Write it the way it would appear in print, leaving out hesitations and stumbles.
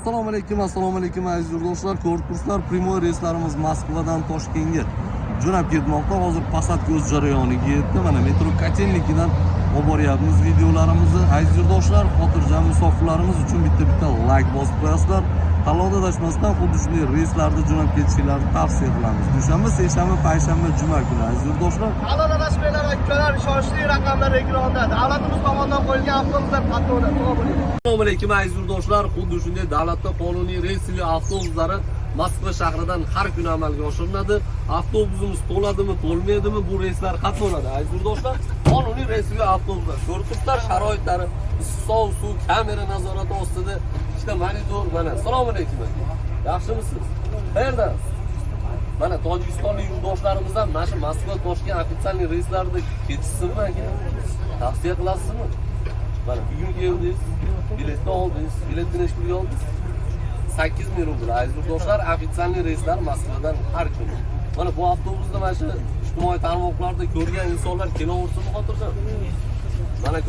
Assalomu alaykum aziz yurtdoshlar. Ko'rib primoy reyslarimiz Moskvadan Toshkentga jo'nab ketmoqda. Hozir posадка o'z jarayoniga yetdi. Mana metro Kotelnikidan olib boryapmiz videolarimizni. Aziz yurtdoshlar, xotirjam musofirlarimiz uchun bitta like bosib qo'yasizlar. Tanlovda adashmasdan xuddi shunday reyslarda jo'nab ketishingizni tavsiya qilamiz. Dushanba, seshanba, payshanba, juma kuni aziz yurtdoshlar. Tanlov adashmanglar akalar, ishonchli raqamlar ekranda. Davlatimiz tomonidan qo'yilgan avtobuslar qatnovida to'g'ri bo'ling. Assalomu alaykum aziz yurtdoshlar. Xuddi shunday davlatda qonuniy relsli avtobuslari Moskva shahridan har kuni amalga oshiriladi. Avtobusimiz to'ladimi, to'lmaydimi, bu reyslar qatnovlanadi aziz yurtdoshlar. Qonuniy relsli avtobuslar. Ko'rib turibsizlar sharoitlari, issiq suv, kamera nazorati ostida, ikkita monitor. Mana assalomu alaykum. Yaxshimisiz? Qayerdan? Mana Tojikistonlik yurtdoshlarimiz ham mana shu Moskva Toshkent ofitsialniy reyslarida ketishsinmi aka? Tavsiya qilasizmi? Mana bugun keldingiz, biletni oldingiz, biletni necha pulga oldingiz? 8000 rubl. Aziz yurtdoshlar, ofitsialniy reyslar Moskvadan har kuni. Mana bu avtobusda mana shu ijtimoiy tarmoqlarda ko'rgan insonlar kelaversin xotirjam. Mana